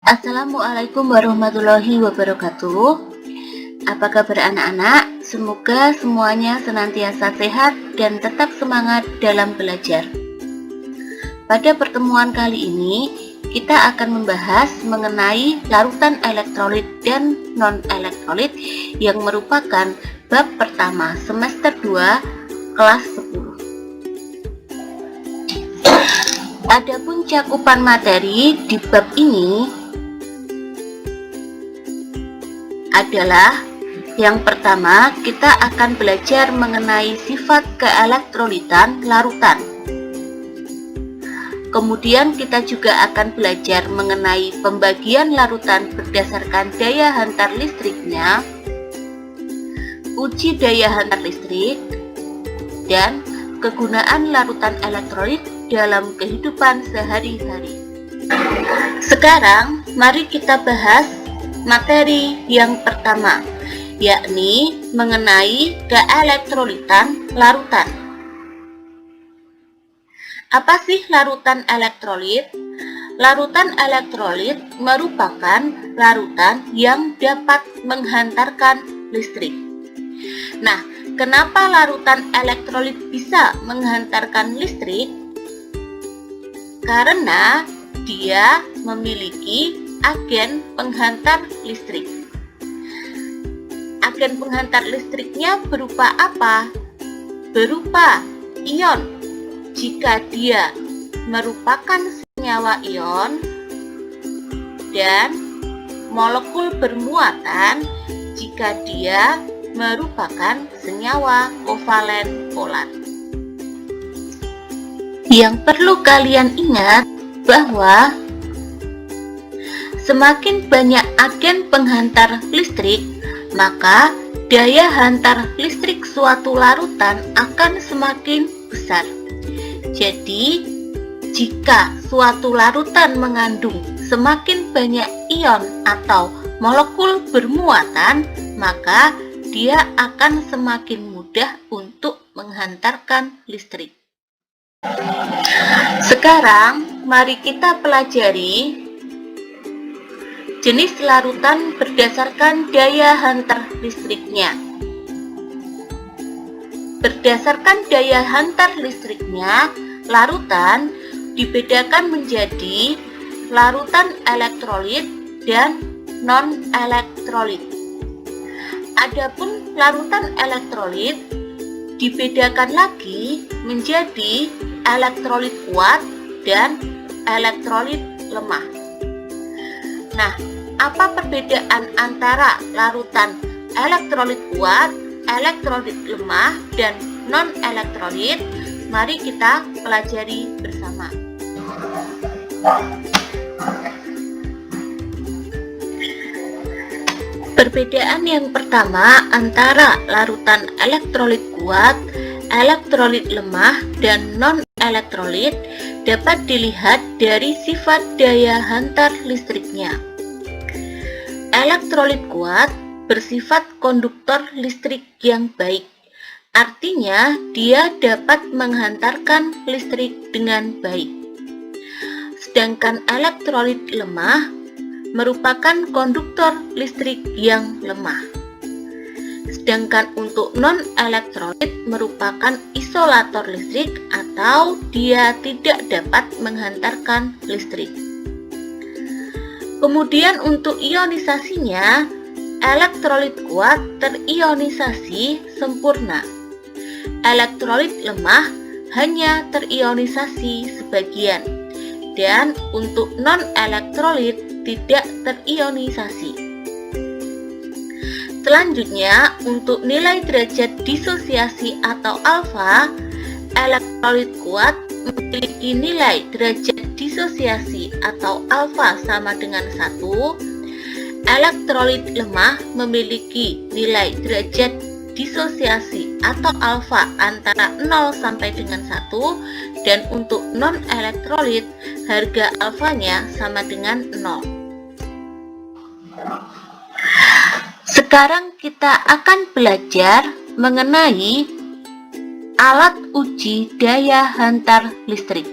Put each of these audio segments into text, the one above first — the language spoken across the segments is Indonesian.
Assalamualaikum warahmatullahi wabarakatuh. Apa kabar anak-anak? Semoga semuanya senantiasa sehat dan tetap semangat dalam belajar. Pada pertemuan kali ini, kita akan membahas mengenai larutan elektrolit dan non-elektrolit yang merupakan bab pertama semester 2 kelas 10. Adapun cakupan materi di bab ini adalah yang pertama, kita akan belajar mengenai sifat keelektrolitan larutan. Kemudian kita juga akan belajar mengenai pembagian larutan berdasarkan daya hantar listriknya, uji daya hantar listrik, dan kegunaan larutan elektrolit dalam kehidupan sehari-hari. Sekarang, mari kita bahas materi yang pertama, yakni mengenai keelektrolitan larutan. Apa sih larutan elektrolit? Larutan elektrolit merupakan larutan yang dapat menghantarkan listrik. Nah, kenapa larutan elektrolit bisa menghantarkan listrik? Karena dia memiliki agen penghantar listrik. Agen penghantar listriknya berupa apa? Berupa ion. Jika dia merupakan senyawa ion, dan molekul bermuatan jika dia merupakan senyawa kovalen polar. Yang perlu kalian ingat bahwa semakin banyak agen penghantar listrik, maka daya hantar listrik suatu larutan akan semakin besar. Jadi, jika suatu larutan mengandung semakin banyak ion atau molekul bermuatan, maka dia akan semakin mudah untuk menghantarkan listrik. Sekarang, mari kita pelajari jenis larutan berdasarkan daya hantar listriknya. Berdasarkan daya hantar listriknya, larutan dibedakan menjadi larutan elektrolit dan non-elektrolit. Adapun larutan elektrolit dibedakan lagi menjadi elektrolit kuat dan elektrolit lemah. Nah, apa perbedaan antara larutan elektrolit kuat, elektrolit lemah, dan non-elektrolit? Mari kita pelajari bersama. Perbedaan yang pertama antara larutan elektrolit kuat, elektrolit lemah, dan non-elektrolit dapat dilihat dari sifat daya hantar listriknya. Elektrolit kuat bersifat konduktor listrik yang baik. Artinya, dia dapat menghantarkan listrik dengan baik. Sedangkan elektrolit lemah merupakan konduktor listrik yang lemah. Sedangkan untuk non-elektrolit merupakan isolator listrik atau dia tidak dapat menghantarkan listrik. Kemudian untuk ionisasinya, elektrolit kuat terionisasi sempurna. Elektrolit lemah hanya terionisasi sebagian, dan untuk non-elektrolit tidak terionisasi. Selanjutnya, untuk nilai derajat disosiasi atau alfa, elektrolit kuat memiliki nilai derajat disosiasi atau alfa sama dengan 1. Elektrolit lemah memiliki nilai derajat disosiasi atau alfa antara 0 sampai dengan 1, dan untuk non-elektrolit harga alfanya sama dengan 0. Sekarang kita akan belajar mengenai alat uji daya hantar listrik.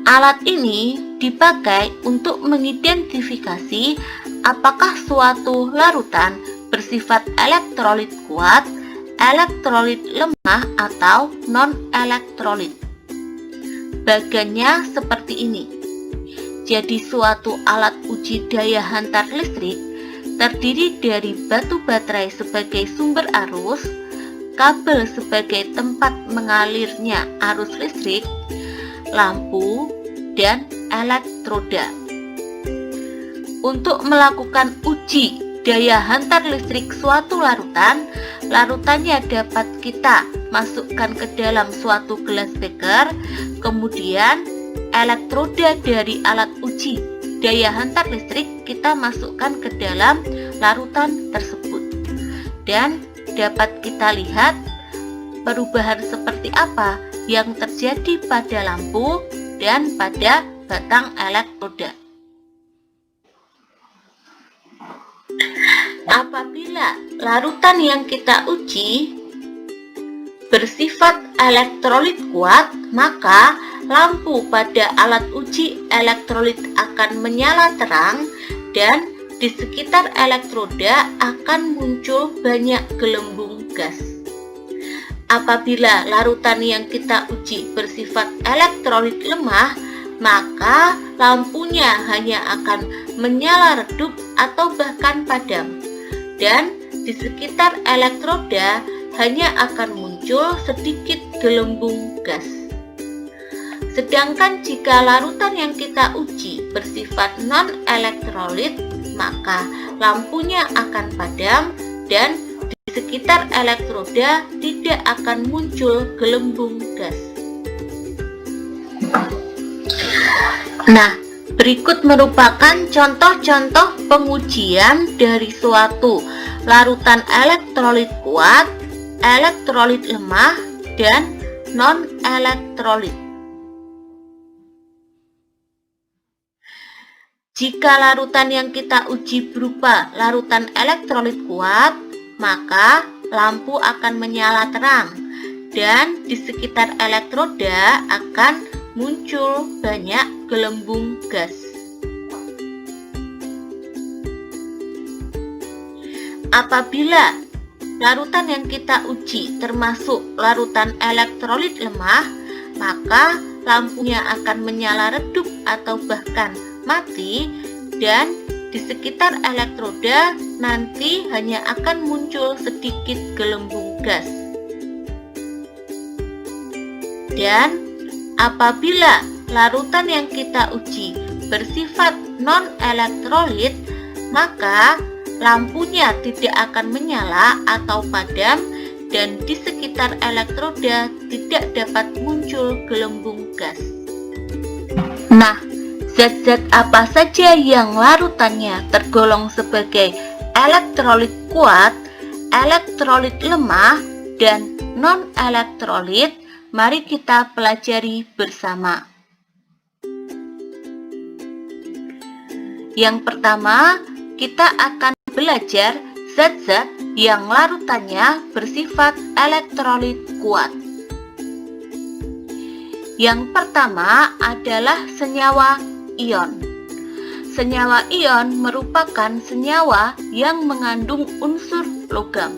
Alat ini dipakai untuk mengidentifikasi apakah suatu larutan bersifat elektrolit kuat, elektrolit lemah, atau non-elektrolit. Bagannya seperti ini. Jadi suatu alat uji daya hantar listrik terdiri dari batu baterai sebagai sumber arus, kabel sebagai tempat mengalirnya arus listrik, lampu, dan elektroda. Untuk melakukan uji daya hantar listrik suatu larutan, larutannya dapat kita masukkan ke dalam suatu gelas beker, kemudian elektroda dari alat uji daya hantar listrik kita masukkan ke dalam larutan tersebut. Dan dapat kita lihat perubahan seperti apa yang terjadi pada lampu dan pada batang elektroda. Apabila larutan yang kita uji bersifat elektrolit kuat, maka lampu pada alat uji elektrolit akan menyala terang dan di sekitar elektroda akan muncul banyak gelembung gas. Apabila larutan yang kita uji bersifat elektrolit lemah, maka lampunya hanya akan menyala redup atau bahkan padam, dan di sekitar elektroda hanya akan muncul sedikit gelembung gas. Sedangkan jika larutan yang kita uji bersifat non-elektrolit, maka lampunya akan padam dan di sekitar elektroda tidak akan muncul gelembung gas. Nah, berikut merupakan contoh-contoh pengujian dari suatu larutan elektrolit kuat, elektrolit lemah, dan non-elektrolit. Jika larutan yang kita uji berupa larutan elektrolit kuat, maka lampu akan menyala terang dan di sekitar elektroda akan muncul banyak gelembung gas. Apabila larutan yang kita uji termasuk larutan elektrolit lemah, maka lampunya akan menyala redup atau bahkan mati dan di sekitar elektroda nanti hanya akan muncul sedikit gelembung gas. Dan apabila larutan yang kita uji bersifat non-elektrolit, maka lampunya tidak akan menyala atau padam dan di sekitar elektroda tidak dapat muncul gelembung gas. Nah, zat-zat apa saja yang larutannya tergolong sebagai elektrolit kuat, elektrolit lemah, dan non-elektrolit? Mari kita pelajari bersama. Yang pertama, kita akan belajar zat-zat yang larutannya bersifat elektrolit kuat. Yang pertama adalah senyawa ion. Senyawa ion merupakan senyawa yang mengandung unsur logam.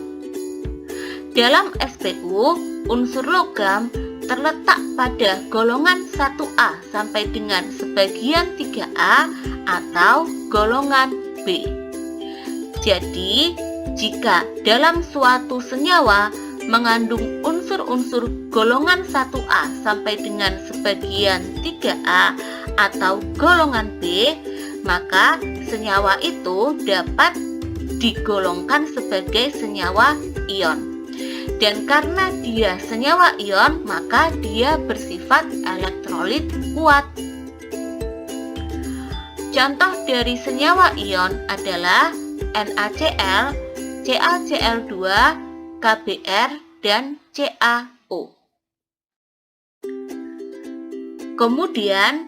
Dalam SPU, unsur logam terletak pada golongan 1A sampai dengan sebagian 3A atau golongan B. Jadi, jika dalam suatu senyawa mengandung unsur-unsur golongan 1A sampai dengan sebagian 3A atau golongan B, maka senyawa itu dapat digolongkan sebagai senyawa ion. Dan karena dia senyawa ion, maka dia bersifat elektrolit kuat. Contoh dari senyawa ion adalah NaCl, CaCl2, KBr, dan CaO. Kemudian,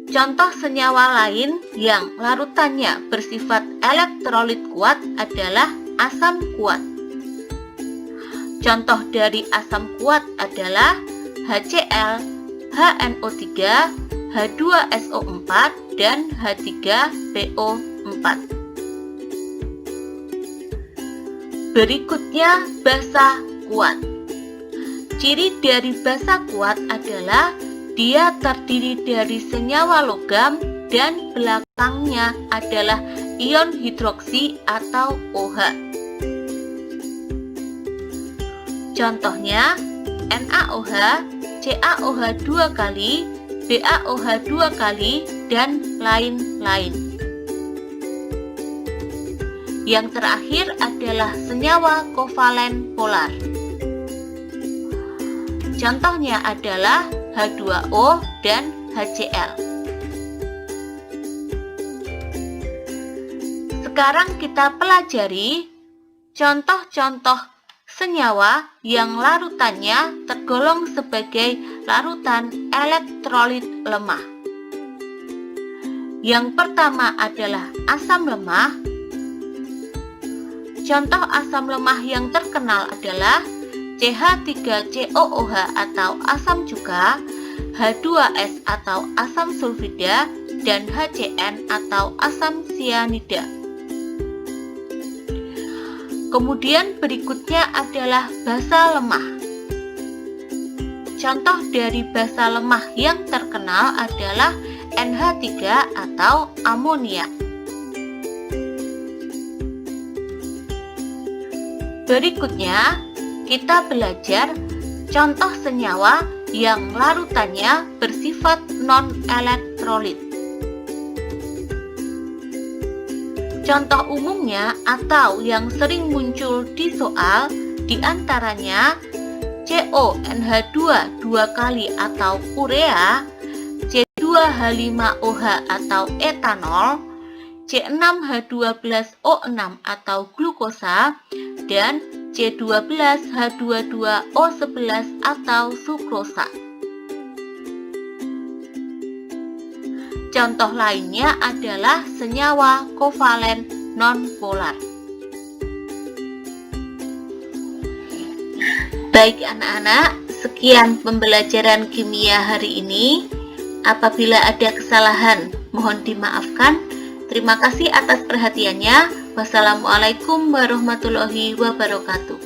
contoh senyawa lain yang larutannya bersifat elektrolit kuat adalah asam kuat. Contoh dari asam kuat adalah HCl, HNO3, H2SO4 dan H3PO4. Berikutnya basa kuat. Ciri dari basa kuat adalah dia terdiri dari senyawa logam dan belakangnya adalah ion hidroksi atau OH. Contohnya NaOH, CaOH 2 kali, BaOH 2 kali, dan lain-lain. Yang terakhir adalah senyawa kovalen polar. Contohnya adalah H2O dan HCl. Sekarang kita pelajari contoh-contoh senyawa yang larutannya tergolong sebagai larutan elektrolit lemah. Yang pertama adalah asam lemah. Contoh asam lemah yang terkenal adalah CH3COOH atau asam cuka, H2S atau asam sulfida, dan HCN atau asam sianida. Kemudian berikutnya adalah basa lemah. Contoh dari basa lemah yang terkenal adalah NH3 atau amonia. Berikutnya, kita belajar contoh senyawa yang larutannya bersifat non-elektrolit. Contoh umumnya atau yang sering muncul di soal diantaranya CONH2 2 kali atau urea, C2H5OH atau etanol, C6H12O6 atau glukosa, dan C12H22O11 atau sukrosa. Contoh lainnya adalah senyawa kovalen nonpolar. Baik anak-anak, sekian pembelajaran kimia hari ini. Apabila ada kesalahan, mohon dimaafkan. Terima kasih atas perhatiannya. Wassalamualaikum warahmatullahi wabarakatuh.